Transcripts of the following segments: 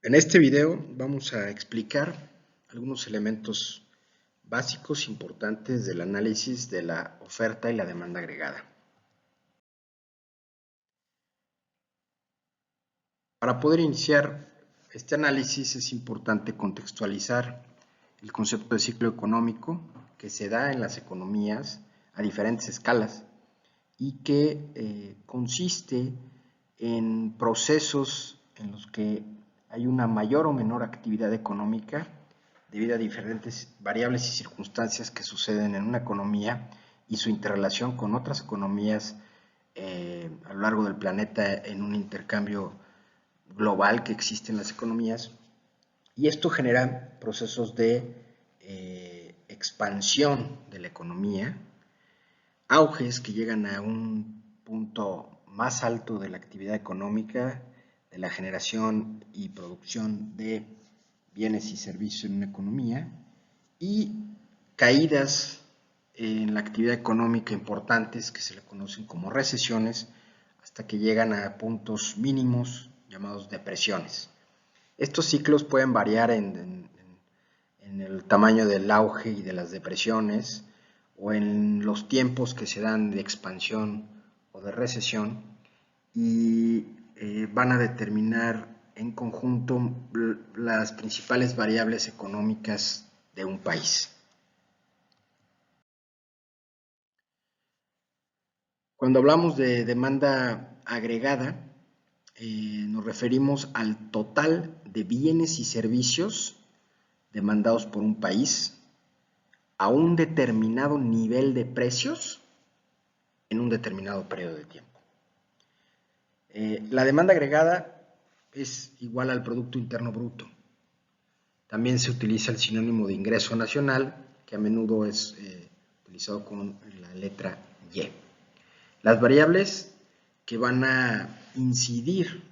En este video vamos a explicar algunos elementos básicos importantes del análisis de la oferta y la demanda agregada. Para poder iniciar este análisis es importante contextualizar el concepto de ciclo económico que se da en las economías a diferentes escalas y que consiste en procesos en los que hay una mayor o menor actividad económica debido a diferentes variables y circunstancias que suceden en una economía y su interrelación con otras economías a lo largo del planeta en un intercambio global que existe en las economías. Y esto genera procesos de expansión de la economía, auges que llegan a un punto más alto de la actividad económica, de la generación y producción de bienes y servicios en una economía, y caídas en la actividad económica importantes que se le conocen como recesiones, hasta que llegan a puntos mínimos llamados depresiones. Estos ciclos pueden variar en el tamaño del auge y de las depresiones, o en los tiempos que se dan de expansión o de recesión, y van a determinar en conjunto las principales variables económicas de un país. Cuando hablamos de demanda agregada, nos referimos al total de bienes y servicios demandados por un país a un determinado nivel de precios en un determinado periodo de tiempo. La demanda agregada es igual al Producto Interno Bruto. También se utiliza el sinónimo de ingreso nacional, que a menudo es utilizado con la letra Y. Las variables que van a incidir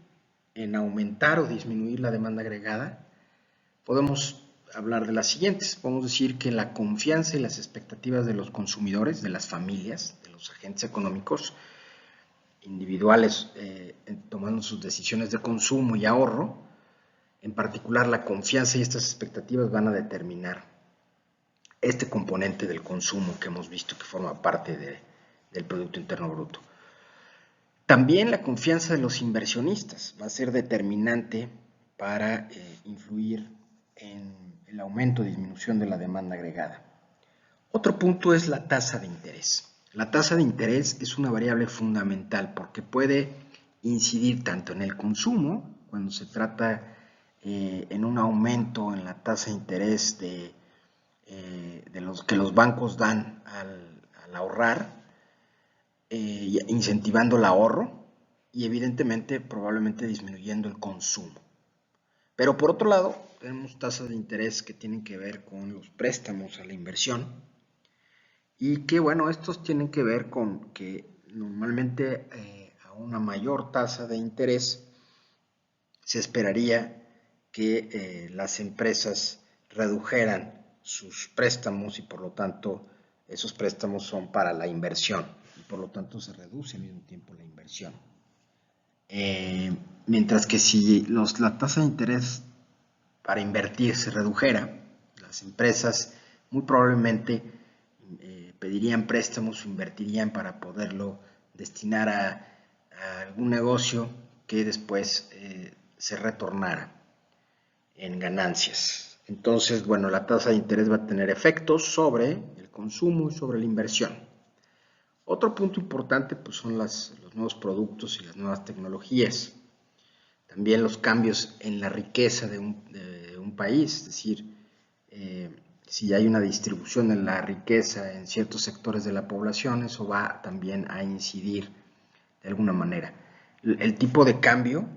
en aumentar o disminuir la demanda agregada, podemos hablar de las siguientes. Podemos decir que la confianza y las expectativas de los consumidores, de las familias, de los agentes económicos individuales tomando sus decisiones de consumo y ahorro, en particular la confianza y estas expectativas van a determinar este componente del consumo que hemos visto que forma parte del Producto Interno Bruto. También la confianza de los inversionistas va a ser determinante para influir en el aumento o disminución de la demanda agregada. Otro punto es la tasa de interés. La tasa de interés es una variable fundamental porque puede incidir tanto en el consumo, cuando se trata en un aumento en la tasa de interés de los que los bancos dan al ahorrar, incentivando el ahorro y evidentemente probablemente disminuyendo el consumo. Pero por otro lado, tenemos tasas de interés que tienen que ver con los préstamos a la inversión y que bueno, estos tienen que ver con que normalmente a una mayor tasa de interés se esperaría que las empresas redujeran sus préstamos y por lo tanto esos préstamos son para la inversión y por lo tanto se reduce al mismo tiempo la inversión. Mientras que si la tasa de interés para invertir se redujera, las empresas muy probablemente pedirían préstamos o invertirían para poderlo destinar a algún negocio que después se retornara en ganancias. Entonces, bueno, la tasa de interés va a tener efectos sobre el consumo y sobre la inversión. Otro punto importante pues, son los nuevos productos y las nuevas tecnologías. También los cambios en la riqueza de un país, es decir, si hay una distribución de la riqueza en ciertos sectores de la población, eso va también a incidir de alguna manera. El tipo de cambio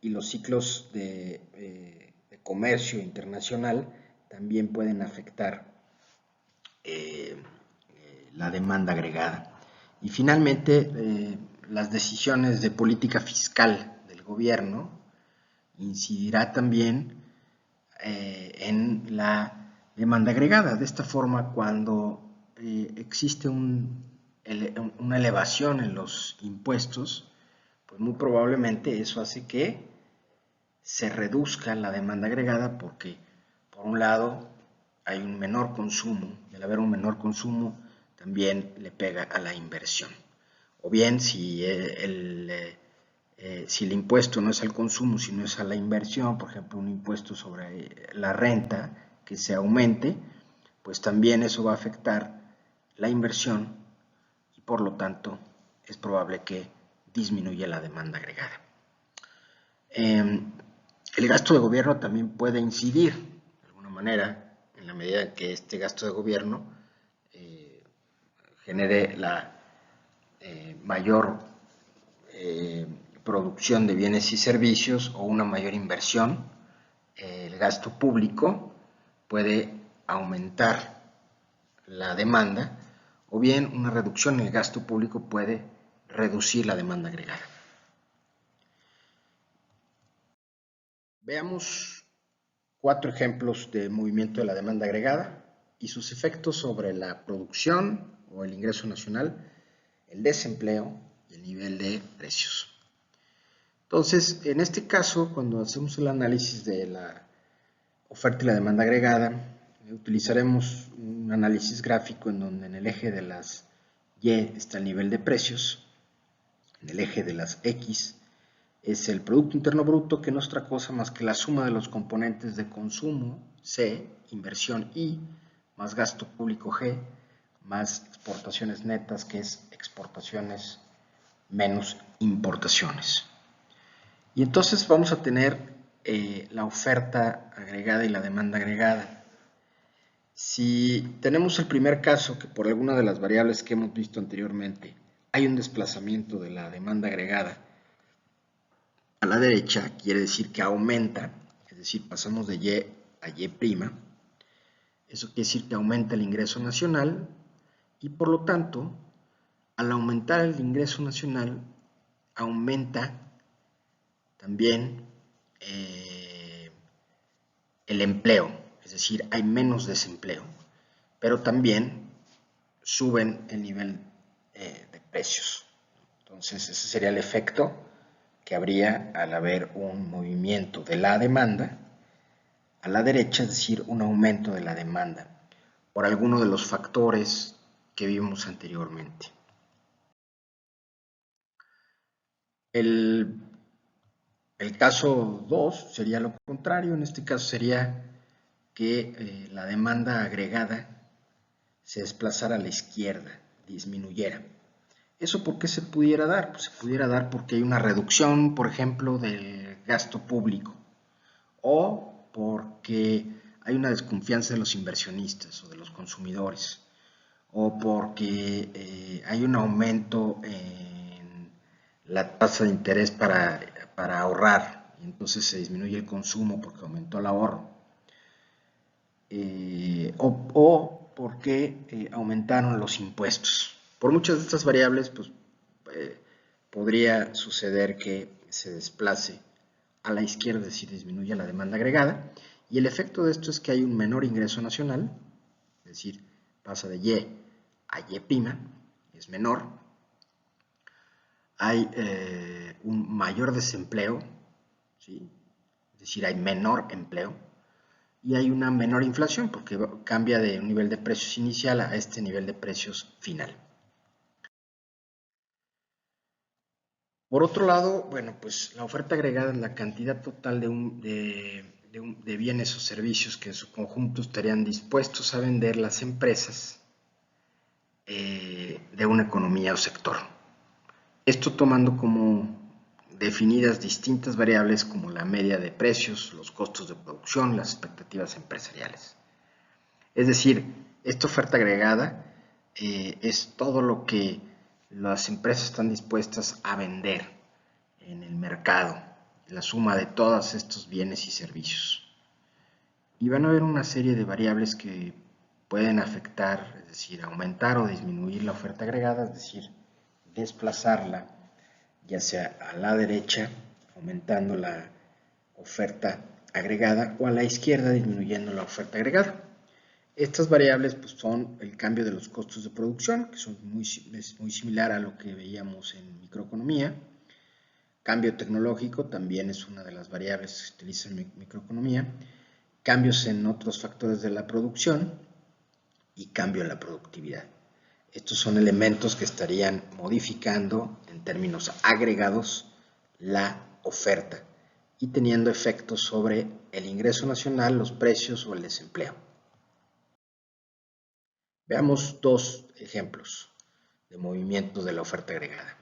y los ciclos de comercio internacional también pueden afectar la demanda agregada. Y finalmente, las decisiones de política fiscal del gobierno incidirá también en la demanda agregada. De esta forma, cuando existe una elevación en los impuestos, pues muy probablemente eso hace que se reduzca la demanda agregada porque, por un lado, hay un menor consumo, y al haber un menor consumo, también le pega a la inversión. O bien, si el impuesto no es al consumo, sino es a la inversión, por ejemplo, un impuesto sobre la renta que se aumente, pues también eso va a afectar la inversión y por lo tanto es probable que disminuya la demanda agregada. El gasto de gobierno también puede incidir de alguna manera en la medida en que este gasto de gobierno genere la mayor producción de bienes y servicios o una mayor inversión. El gasto público puede aumentar la demanda o bien una reducción en el gasto público puede reducir la demanda agregada. Veamos 4 ejemplos de movimiento de la demanda agregada y sus efectos sobre la producción o el ingreso nacional, el desempleo y el nivel de precios. Entonces, en este caso, cuando hacemos el análisis de la oferta y la demanda agregada, utilizaremos un análisis gráfico en donde en el eje de las Y está el nivel de precios, en el eje de las X es el Producto Interno Bruto, que no es otra cosa más que la suma de los componentes de consumo, C, inversión I, más gasto público G, más exportaciones netas, que es exportaciones menos importaciones. Y entonces vamos a tener la oferta agregada y la demanda agregada. Si tenemos el primer caso, que por alguna de las variables que hemos visto anteriormente hay un desplazamiento de la demanda agregada a la derecha, quiere decir que aumenta, es decir, pasamos de Y a Y', eso quiere decir que aumenta el ingreso nacional y por lo tanto, al aumentar el ingreso nacional, aumenta también el empleo, es decir, hay menos desempleo, pero también suben el nivel de precios. Entonces, ese sería el efecto que habría al haber un movimiento de la demanda a la derecha, es decir, un aumento de la demanda por alguno de los factores que vimos anteriormente. El caso 2 sería lo contrario, en este caso sería que la demanda agregada se desplazara a la izquierda, disminuyera. ¿Eso por qué se pudiera dar? Pues se pudiera dar porque hay una reducción, por ejemplo, del gasto público o porque hay una desconfianza de los inversionistas o de los consumidores o porque hay un aumento en la tasa de interés para ahorrar y entonces se disminuye el consumo porque aumentó el ahorro o porque aumentaron los impuestos. Por muchas de estas variables, pues podría suceder que se desplace a la izquierda, es decir, disminuya la demanda agregada, y el efecto de esto es que hay un menor ingreso nacional, es decir, pasa de Y a Y', es menor, hay un mayor desempleo, ¿sí? Es decir, hay menor empleo, y hay una menor inflación porque cambia de un nivel de precios inicial a este nivel de precios final. Por otro lado, bueno, pues la oferta agregada es la cantidad total de bienes o servicios que en su conjunto estarían dispuestos a vender las empresas de una economía o sector. Esto tomando como definidas distintas variables como la media de precios, los costos de producción, las expectativas empresariales. Es decir, esta oferta agregada es todo lo que las empresas están dispuestas a vender en el mercado, la suma de todos estos bienes y servicios. Y van a haber una serie de variables que pueden afectar, es decir, aumentar o disminuir la oferta agregada, es decir, desplazarla ya sea a la derecha, aumentando la oferta agregada, o a la izquierda, disminuyendo la oferta agregada. Estas variables pues, son el cambio de los costos de producción, que son muy similar a lo que veíamos en microeconomía, Cambio tecnológico también es una de las variables que se utiliza en microeconomía. Cambios en otros factores de la producción y cambio en la productividad. Estos son elementos que estarían modificando en términos agregados la oferta y teniendo efectos sobre el ingreso nacional, los precios o el desempleo. Veamos dos ejemplos de movimientos de la oferta agregada.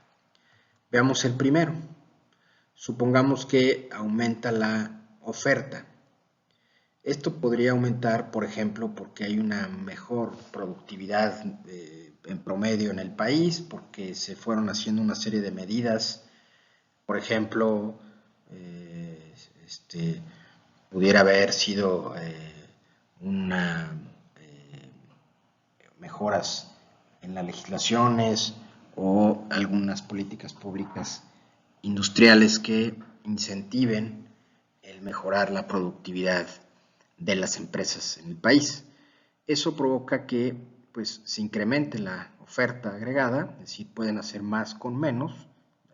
Veamos el primero. Supongamos que aumenta la oferta. Esto podría aumentar, por ejemplo, porque hay una mejor productividad en promedio en el país, porque se fueron haciendo una serie de medidas. Por ejemplo, pudiera haber sido una mejoras en las legislaciones o algunas políticas públicas industriales que incentiven el mejorar la productividad de las empresas en el país. Eso provoca que pues, se incremente la oferta agregada, es decir, pueden hacer más con menos,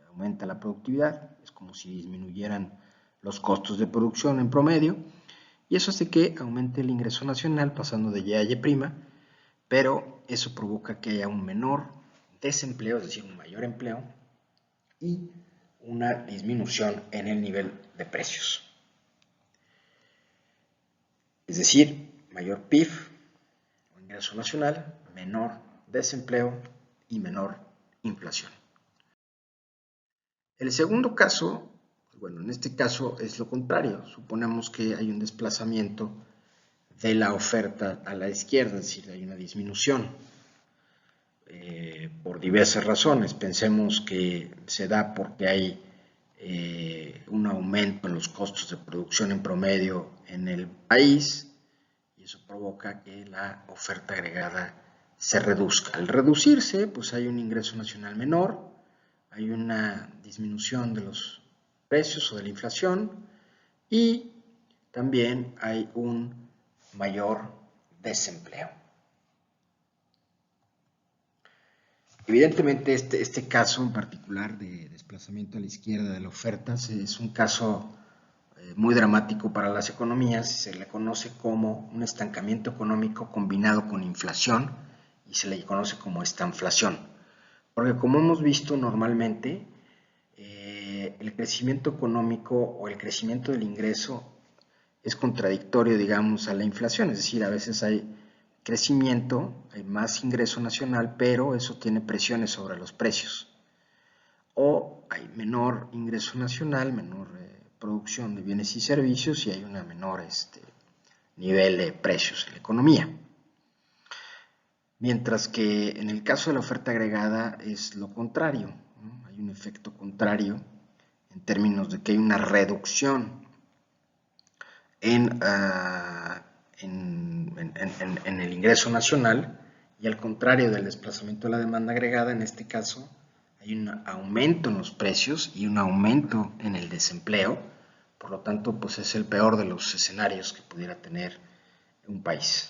aumenta la productividad, es como si disminuyeran los costos de producción en promedio, y eso hace que aumente el ingreso nacional pasando de Y a Y', pero eso provoca que haya un menor desempleo, es decir, un mayor empleo, y una disminución en el nivel de precios. Es decir, mayor PIB o ingreso nacional, menor desempleo y menor inflación. El segundo caso, bueno, en este caso es lo contrario. Suponemos que hay un desplazamiento de la oferta a la izquierda, es decir, hay una disminución por diversas razones. Pensemos que se da porque hay un aumento en los costos de producción en promedio en el país y eso provoca que la oferta agregada se reduzca. Al reducirse, pues hay un ingreso nacional menor, hay una disminución de los precios o de la inflación y también hay un mayor desempleo. Evidentemente este caso en particular de desplazamiento a la izquierda de la oferta es un caso muy dramático para las economías, se le conoce como un estancamiento económico combinado con inflación y se le conoce como estanflación, porque como hemos visto normalmente, el crecimiento económico o el crecimiento del ingreso es contradictorio, digamos, a la inflación, es decir, a veces hay crecimiento, hay más ingreso nacional, pero eso tiene presiones sobre los precios. O hay menor ingreso nacional, menor producción de bienes y servicios y hay una menor nivel de precios en la economía. Mientras que en el caso de la oferta agregada es lo contrario, ¿no? Hay un efecto contrario en términos de que hay una reducción en el ingreso nacional y al contrario del desplazamiento de la demanda agregada, en este caso hay un aumento en los precios y un aumento en el desempleo, por lo tanto pues es el peor de los escenarios que pudiera tener un país.